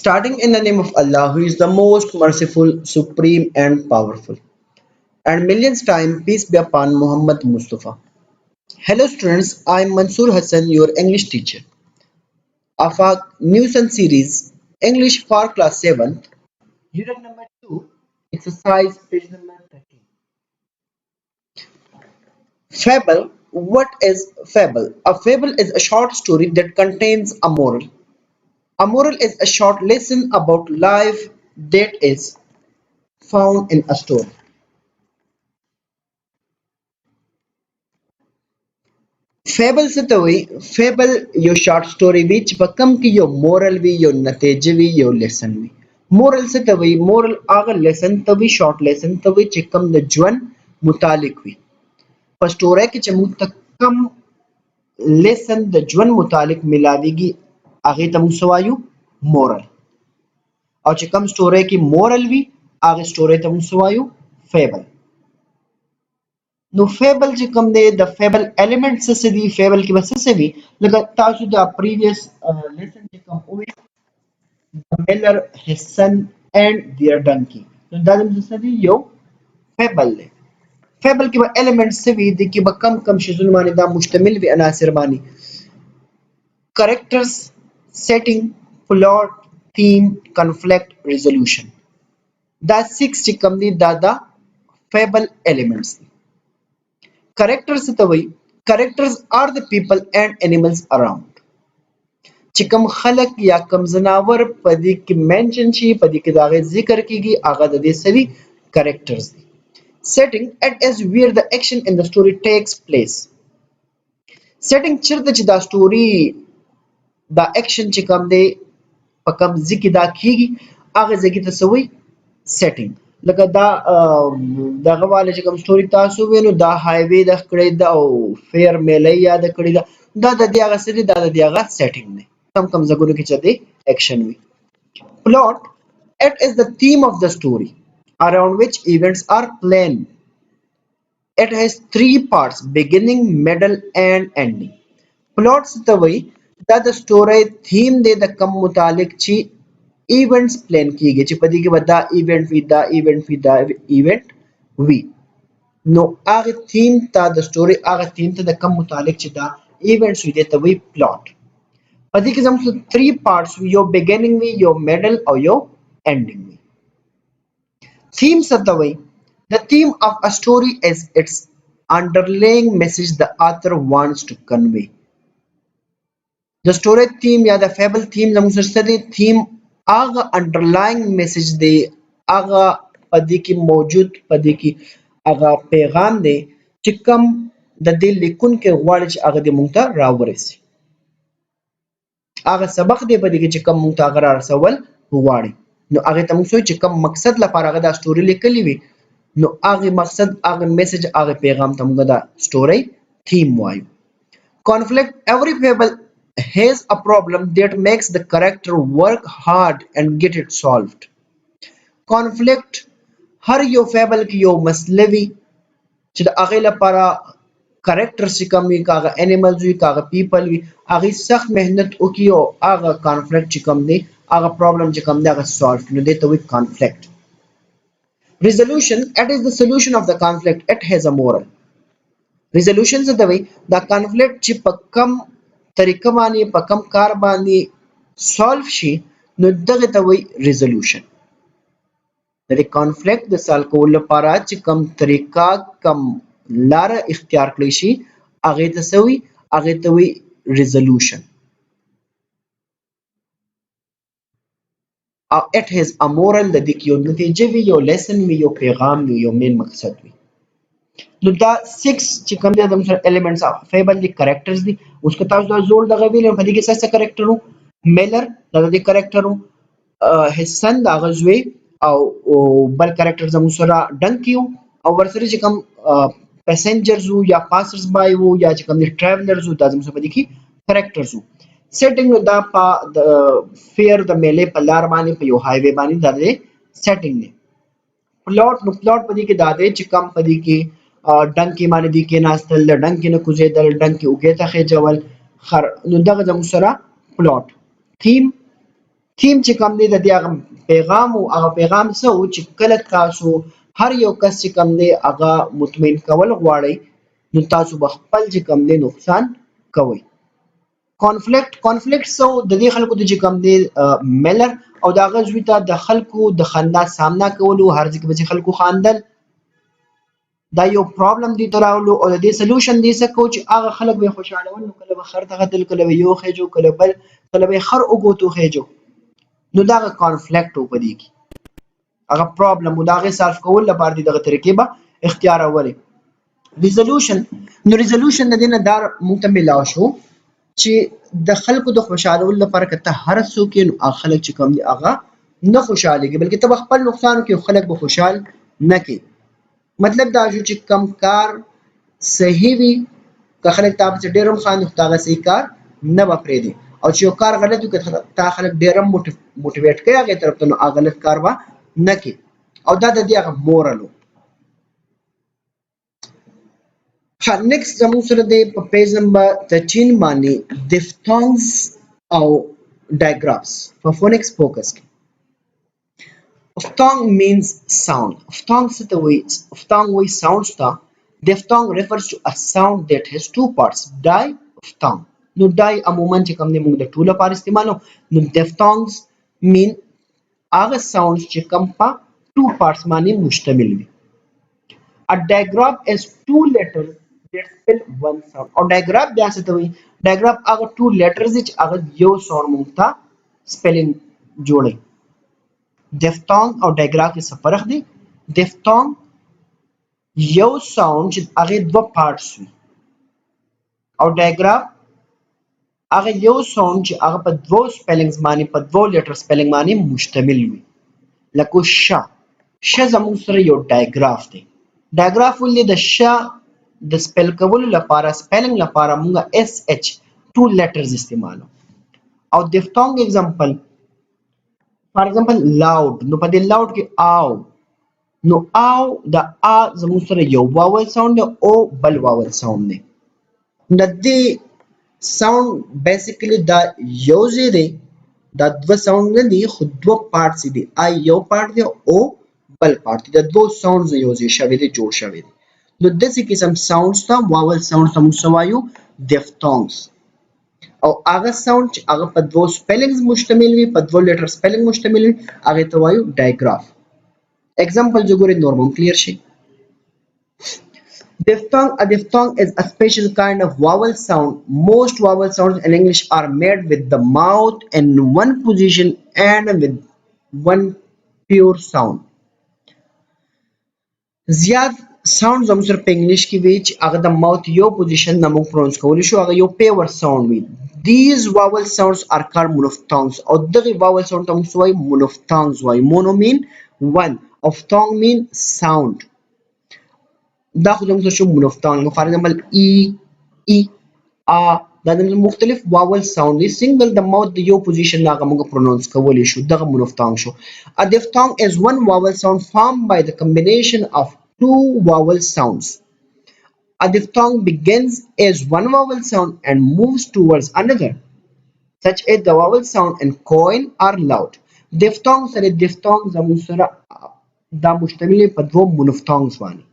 Starting in the name of Allah, who is the most merciful, supreme, and powerful. And millions time, peace be upon Muhammad Mustafa. Hello students, I am Mansoor Hassan, your English teacher. Afaq News and Series, English for Class 7, Unit number 2, Exercise page number 13. Fable. What is fable? A fable is a short story that contains a moral. A moral is a short lesson about life that is found in a story. Fable से तो वही fable यो short story which बकम की यो moral भी यो नतीजे भी यो lesson भी moral से तो वही moral आगर lesson तभी short lesson तभी चिकम द जुन मुतालिक हुई पर story की चमू तक कम lesson द जुन मुतालिक मिलावीगी आगे तमु सवायु moral और चिकम story की moral भी आगे story तमु सवायु fable نو فیبل چې کوم دی د فیبل الیمنټ څه دي فیبل کې بس څه وي لکه تاسو د پریویس لیسن چې کوم وي د میلر هسن اینڈ دیئر ډنکی نو دا د څه دي یو فیبل دی فیبل کې به الیمنټ څه وي د کې به کم شیزونه باندې دا مشتمل وي عناصر باندې کریکټرز سیټینګ پلاټ تھیم کنفلیکټ ریزولوشن دا 6 چې کوم دي دا فیبل الیمنټس دي Characters ته وایي characters are the people and animals around چې کوم خلق یا کوم زناور په دې کې منشن شي په دې کې دا غي ذکر کیږي هغه د دې سوي characters دي setting it is where the action in the story takes place setting چرته چې دا story دا action چې کوم دی په کوم ځکه دا کیږي هغه ځکه ته سوي setting لکه دا دغه واله چې کوم ستوري تاسو وینو دا هایوي د کړی دا او فیر میلې یاد کړی دا د دې هغه سری دا د دې هغه سیټینګ دی کم زګونو کې چې دی اکشن وي plot it is the theme of the story around which events are planned it has three parts beginning middle and ending plot څه ته وایي دا د story theme دی د کم متعلق چې ایونټس پلان کیږي چې په دې کې به دا ایونټ وي دا ایونټ وي دا ایونټ وي نو هغه تھیم ته د سټوري هغه تھیم ته د کم متعلق چې دا ایونټس وي د ته وی پلاټ په دې کې زموږ 3 پارټس وي یو بیګینینګ وي یو میډل او یو انډینګ وي تھیم څه ته وایي the theme of a story is its underlying message the author wants to convey the story theme یا د fable theme زموږ سره دی theme هغه انډرلاین میسج دی هغه پدې کې موجود پدې کې هغه پیغام دی چې کوم د دې لیکون کې غواړي چې هغه د مونږ ته راورسي هغه سبق دی پدې کې چې کوم مونږ ته هغه رسول غواړي نو هغه ته موږ چې کوم مقصد لپاره هغه د سټوري لیکلی وي نو هغه مقصد هغه میسج هغه پیغام ته موږ د سټوري تھیم وایو conflict every fable has a problem that makes the character work hard and get it solved conflict هر یو فیبل کې یو مسله وي چې د هغې لپاره کرکټر چې کوم وي که هغه انیملز وي که هغه پیپل وي هغې سخت محنت وکړي او هغه کانفلیکټ چې کوم دی هغه پرابلم چې کوم دی هغه سالو کړي نو دې ته وایي کانفلیکټ resolution it is the solution of the conflict it has a moral resolution څه ته وایي دا کانفلیکټ چې په کم طریقه باندې په کم کار باندې سالو شي نو دغه ته وایي ریزولوشن د دې کانفلیکټ د سال کولو لپاره چې کم طریقه کم لار اختیار کړی شي هغه ته سوي هغه ته وایي ریزولوشن او it has a moral د دې کې یو نتیجه وي یو لیسن وي یو پیغام وي یو مین مقصد وي نو دا 6 چې کوم دي د ایلیمنټس اف فیبل دي کریکټرز دي اوس که تاسو دا زوړ دغه ویل په دې کې څه کریکټر وو میلر دا د کریکټر وو حسن دا غزوی او بل کریکټر زموږ سره ډنکیو او ورسره چې کوم پیسنجرز وو یا پاسرز بای وو یا چې کوم ټریولرز وو دا زموږ سره په دې کې کریکټرز وو سیټینګ دا په فیر د میلې په لار باندې په یو هایوی باندې دا د سیټینګ دی پلاټ نو پلاټ په دې کې دا دی چې کم په دې کې ډنکی باندې دي کې ناستل ډنکی نه کوزیدل ډنکی اوګه ته خېجول خر نو دغه زموږ سره پلاټ تھیم تیم چې کوم دی د دې هغه پیغام او هغه پیغام څه و چې کله تاسو هر یو کس چې کوم دی هغه مطمئن کول غواړئ نو تاسو به خپل چې کوم دی نقصان کوئ. کانفلیکټ سو د دې خلکو د چې کوم دی میلر او د هغه زوی ته د خلکو د خندا سامنا کولو، هر ځکه به چې خلکو خاندل، دا یو پرابلم دی تراولو او د دې سولوشن دی څه کو چې هغه خلک به خوشاله ول، نو کله به خر ته قتل، کله به یو خېجو، کله بل، کله به خر وګوتو خېجو، نو دا کانفلیکټ و پدې کې هغه پرابلم او دا غي سالف کول لپاره دغه طریقې به اختیار اولي. ریزولوشن، نو ریزولوشن د دې نه دار مونږ ته ملاو شو چې د خلکو د خوشالولو لپاره کته هر څوک نو خلک چې کوم دي هغه نه خوشاليږي بلکې ته خپل نقصان کې خلک به خوشحال نه کی. مطلب دا شو چې کم کار صحیح وي که خلک تاسو چې ډیرم خان ختاغه صحیح کار نه بپرې دي، او چې یو کار غلط وي که تا خلک ډیرم موټیویټ کوي هغه طرف ته نو هغه غلط کار به نه کی، او دا د دې هغه مورالو. نیکسټ زموږ سره د په پیج نمبر 13 باندې diphthongs او digraphs په فونکس فوکس کې. Diphthong means sound. Diphthong څه ته وایي؟ Diphthong وایي sounds ته. Diphthong refers to a sound that has two parts. Diphthong. نو دای عموما چې کوم دی موږ د ټول لپاره استعمالو. نو diphthongs mean هغه sounds چې کوم په two parts باندې مشتمل وي. A digraph is two letters that spell one sound. او digraph بیا څه ته وایي؟ digraph هغه two letters دي چې هغه یو sound مونږ ته spelling جوړي. diphthong او digraph کې څه فرق دی؟ diphthong یو sound چې هغه دوه parts وي، او digraph هغه یو sound چې هغه په دوه spellings باندې په دوه letter spelling باندې مشتمل وي. لکه ش زموږ سره یو digraph دی. digraph ولې د ش د سپیل کولو لپاره سپیلنګ لپاره موږ اس اچ two letters استعمالو. او diphthong example فار ایگزامپل loud، نو په دې loud کې آو، نو آو د آ زموږ سره یو واول ساوند دی او بل واول ساوند دی. د دې ساوند بیسیکلی دا یو ځای دی، دا دوه ساوند نه دي خو دوه پارټس دي، آ یو پارټ دی او بل پارټ دی، د دوه ساوندز یو ځای شوي دي، جوړ شوي دي. نو داسې قسم ساوندز ته واول ساوند ته موږ څه وایو؟ diphthongs. او هغه ساوند چې هغه په دوه سپیلنګز مشتمل وي، په دوه لیټر سپیلنګ مشتمل وي، هغه ته وایو digraph. اگزامپل جو ګورئ نور هم کلیر شي. A diphthong is a special kind of vowel sound. Most vowel sounds in English are made with the mouth in one position and with one pure sound. زیات ساوند زموږ سره په انګلیش کې وی چې هغه د ماوث یو پوزیشن نه موږ پرونس کولی شو، هغه یو پیور ساوند وي. These vowel sounds are called monophthongs. او دغه vowel sound ته موږ وایو monophthongs وایو. mono mean one، ophthalm mean sound. دا خو زموږ سره شو monophthong. فار ایگزامپل ای ای ا دا د مختلف vowel sound دي، سنگل د ماوث د یو پوزیشن نه هغه موږ پرونس کولی شو، دغه monophthong شو. A diphthong is one vowel sound formed by the combination of two vowel sounds. A diphthong begins as one vowel sound and moves towards another, such as the vowel sound in coin or loud. Diphthong سره diphthong زموږ سره دا مشتمل په دوه monophthongs باندې.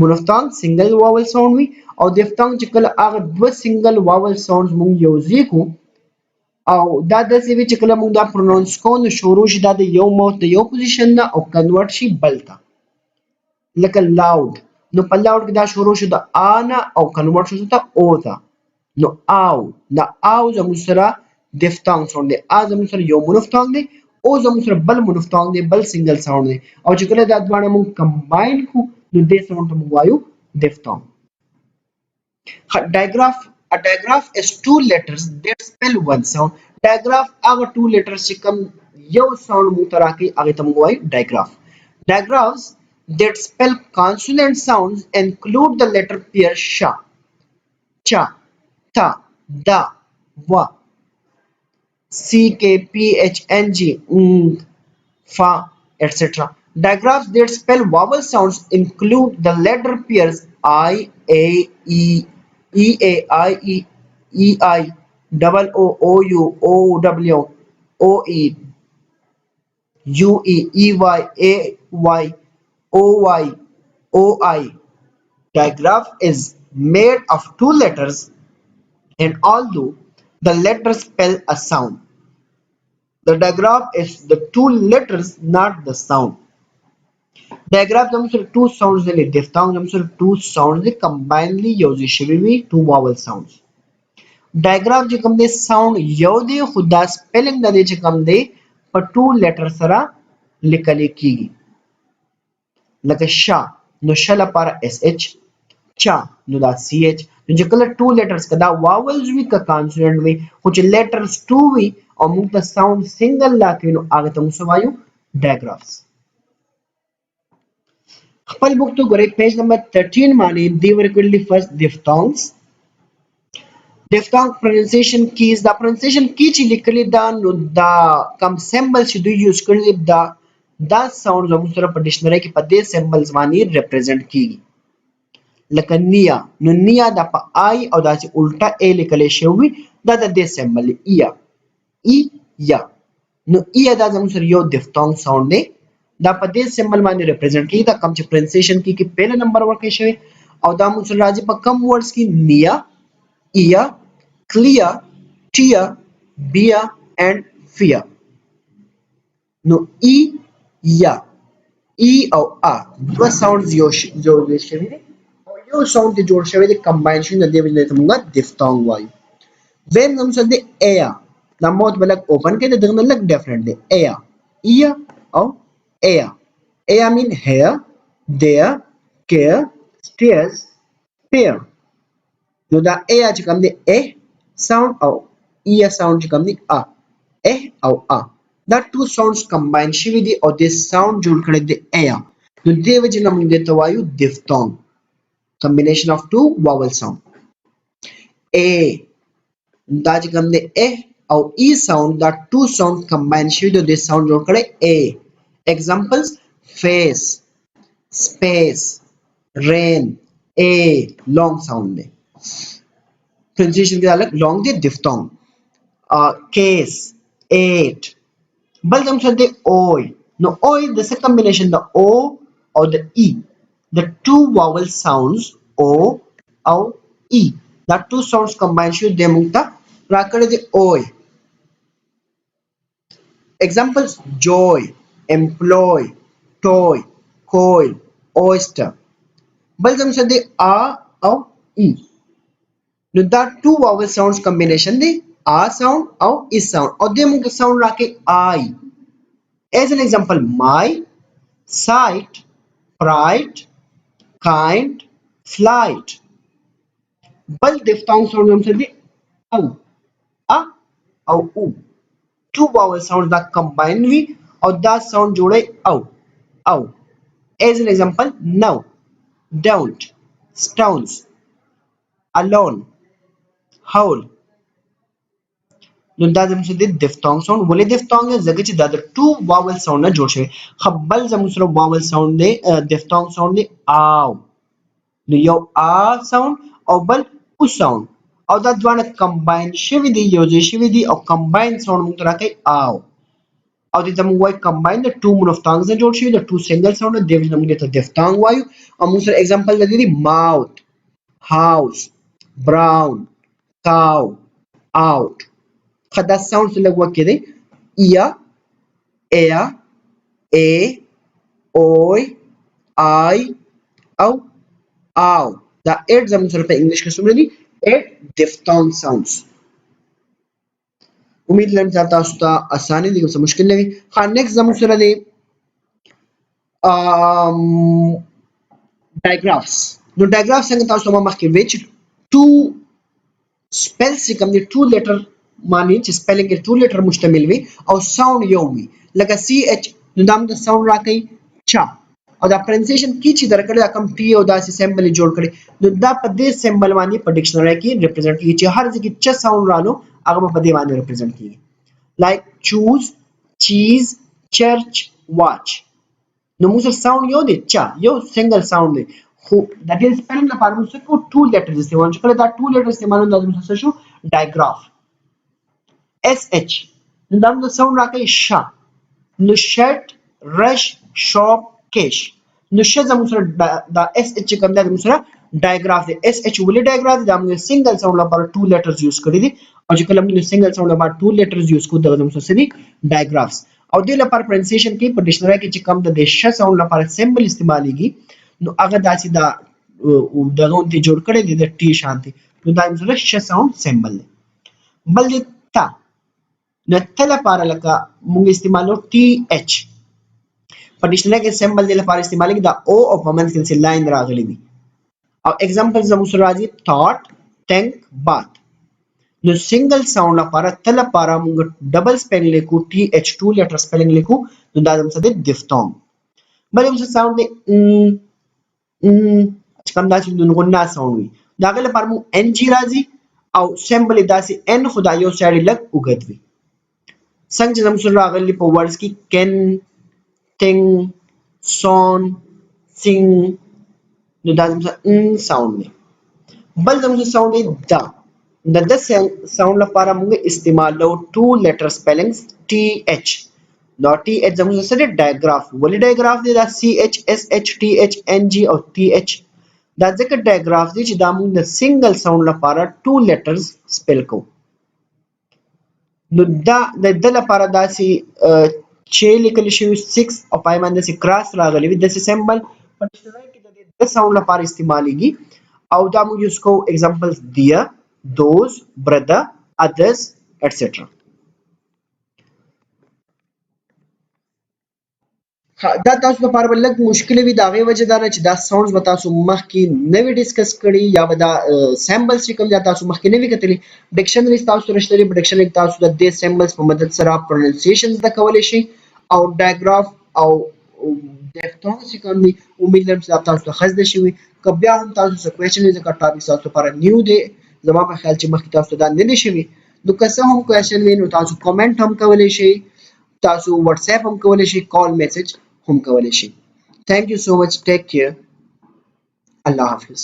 monophthong single vowel sound وي، او diphthong چې کله هغه دوه single vowel sounds مونږ یوځای کو او دا داسې وي چې کله مونږ دا پرونونس کوو نو شروع شي دا د یو ماوث د یو پوزیشن نه او کنورټ شي بل ته. لکه لاود، نو په لاود کې دا شروع شو د آ نه او کنورټ شو ته او ته، نو آو، دا آو زموږ سره diphthong ساوند دی، آ زموږ سره یو monophthong دی، او زموږ سره بل monophthong دی، بل سنگل ساوند دی، او چې کله دا دواړه مونږ کمباین کو نو دې ساوند ته مونږ وایو diphthong. digraph. A digraph is two letters that spell one sound. digraph هغه two letters چې کوم یو ساوند مونږ ته راکړي هغه ته مونږ وایو digraph. digraphs that spell consonant sounds include the letter pair sha, cha, ta, da, wa, ck, phng, fa, etc. Digraphs that spell vowel sounds include the letter pairs I, A, E, E, A, I, E, E, I, double O, O, U, O, W, OE, UE, EY, AY, OY, OI. Digraph is made of two letters, and although the letters spell a sound, the digraph is the two letters, not the sound. Digraph comes with two sounds in it. Diphthong comes with two sounds that combinedly use two vowel sounds. Digraph जो कम दे sound यो दे खुदा spelling दा दे जो कम दे पर two letters सरा लिखले कीगी. Like sha, no shala para sh, cha, no da ch. No जो colour two letters kada vowels भी का consonant भी कुछ letters two भी और मुक्ता sound single लाके नो आगे तम सवायु digraphs. خپل book to gore page number 13 mani they were equally first diphthongs. Diphthong pronunciation keys. The pronunciation key چې لیکلي دا نو دا کم سمبل چې دوی یوز کړي دا ساوند زموږ سره په ډکشنری کې په دې سمبلز باندې ریپرزینټ کیږي. لکه نیا نو نیا دا په آی او دا چې الټا ا لیکل شوی دا د دې سمبل ایا ای یا نو ایا دا زموږ سره یو diphthong ساوند دی دا په دې سمبل باندې ریپرزینټ کیږي دا کم چې پروننسیشن کې پہله نمبر ورکړی شوی او دا موږ سره راځي په کم ورډز کې نیا ear, clear, tear, beer and fear. No e ya e او a دو sounds یو جوړ شوی دي او یو sound ته جوړ شوی دی combination د دې وجه ته موږ diphthong وایو. ویم زموږ سره دی air دا mouth بلک open کې د دغه لک ډیفرنٹ دی air ear او air. air mean here, there, care, stairs, pair. نو دا ا چې کوم دی ا ساوند او ای ساوند چې کوم دی ا او ا دا ټو ساوندز کمباین شوي دي او د ساوند جوړ کړی دی ا نو دې وجه نه موږ ته وایو diphthong combination of two vowel sound. ا دا چې کوم دی ا او ای ساوند دا ټو ساوند کمباین شوي دي د ساوند جوړ کړی ا. examples face, space, rain. a long sound دی pronunciation के अलग long दे diphthong. Case, eight. बल जब सुनते oi. No oi the second combination the o or the e. The two vowel sounds o or e. That two sounds combined should they mukta rakade the oi. Examples joy, employ, toy, coil, oyster. बल जब सुनते a or e. Now that two vowel sounds combination the a sound or is sound or they mung sound rake I. As an example, my, sight, bright, kind, flight. Bal diphthong sound हम से au, a or u. Two vowel sounds that combine we or that sound जोड़े au. As an example, no, don't, stones, alone, howl. نو دا زموږ سره د diphthong sound ولې diphthong ځکه چې دا د two vowel sound نه جوړ شوی خپل زموږ سره vowel sound دی diphthong sound دی او نو یو ا sound او بل او sound او دا دوه کمباین شوی دی یو ځای شوی دی او کمباین sound موږ راکې او دې ته موږ وایو کمباین د two monophones نه جوړ شوی د two single sound دی موږ ته diphthong وایو او موږ سره example د دې mouth, house, brown, cow, out. خدا sounds لګوا کې دی ایا ایا ا اوي آی او دا 8 زموږ سره په انګلیش کې څومره دي 8 diphthong sounds. امید لرم چې تاسو ته اسانه دي څه مشکل نه وي. ها نیکست زموږ سره دی digraphs. نو digraphs څنګه تاسو ما مخکې وی چې two spells کوم دي two letter معنی چې spelling کې two letter مشتمل وي او sound یو وي لکه ch نو دا د sound راکې چا او دا pronunciation کی چې درکړی کوم ټي او داسې سمبل جوړ کړي نو دا په دې سمبل باندې په ډکشنری کې ریپرزینټ کیږي چې هر ځکه چ ساوند رالو هغه په دې باندې ریپرزینټ کیږي لایک choose, cheese, church, watch. نو موږ ساوند یو دی چا یو سنگل ساوند دی خو د دې سپیلنګ لپاره موږ څه کو ټو لیټرز استعمال کړو دا ټو لیټر استعمال د موږ څه شو digraph. sh نو دا موږ ساوند راکوي ش. نو شرټ، رش، شاپ، کیش. نو ش زموږ سره دا اس اچ چې کوم دا زموږ سره ډایګراف دی. اس اچ ولې ډایګراف دی؟ دا موږ سنگل ساوند لپاره ټو لیټرز یوز کړی دي، او چې کله موږ سنگل ساوند لپاره ټو لیټرز یوز کوو دا زموږ سره دي ډایګرافز. او دې لپاره پرنسیشن کې په ډکشنری کې چې کوم د ش ساوند لپاره سمبل استعماليږي نو هغه داسې دا دغه ته جوړ کړی دی د ټي شانتي، نو دا زموږ ش ساوند سمبل دی. بل دی تا. نو ته لپاره لکه موږ استعمالو ټي اچ په ډکشنری کې سمبل دی لپاره استعماليږي دا او او په منځ کې لاین راغلی وي. او एग्जांपल زموږ سره راځي thought, think, bath. نو سنگل ساوند لپاره ته لپاره موږ ډبل سپیلنګ لیکو ټي اچ 2 لیټر سپیلنګ لیکو، نو دا زموږ سره دیفتونګ. بل زموږ ساوند دی چې کوم داسې د غنا ساوند وي دا غل لپاره موږ ان جی راځي او سمبل داسې ان خدای یو سایډ لګ وګد وي. څنګه چې زموږ سره راغلي په ورډز کې کین، تینګ، سون، سینګ، نو دا زموږ ساوند دی. بل زموږ ساوند دی دا. د ساوند لپاره موږ استعمالو ټو لیټر سپیلنګز ټي اچ. نو ټي اچ زموږ سره ډایګراف، ولې ډایګراف دی؟ دا سی اچ اس اچ ټي اچ ان جی او ټي اچ دا ځکه ډایګراف دی چې دا موږ د سنگل ساوند لپاره ټو لیټرز سپیل کوو. نو دا د لپاره داسې چې لیکل شوی 6 او پای باندې سي کراس راغلی وي د سمبل په ډکشنری کې د ساوند لپاره استعماليږي او دا موږ یوز کوو examples dear, those, brother, others, etc. دا تاسو لپاره بل لږ مشکل وي دا غي وجه دا چې دا ساوندز به تاسو مخکې نوې ډیسکس کړي یا به دا سمبلز چې کوم دا تاسو مخکې نوې کتلې. ډکشنری تاسو رښتلې په ډکشنری تاسو د دې سمبلز په مدد سره پروننسیشنز د کولای شي او ډایګراف او دیفتونګ چې کوم دي امید لرم چې تاسو ته خزده شي. که بیا هم تاسو څه کوېشن وي ځکه ټاپک تاسو لپاره نیو دی زما په خیال چې مخکې تاسو دا نه دي شوي، نو که څه هم کوېشن وي نو تاسو کومنټ هم کولی شئ، تاسو واتس اپ هم کولی شئ، کال میسج هم کولی شئ. Thank you so much. Take care. Allah Hafiz.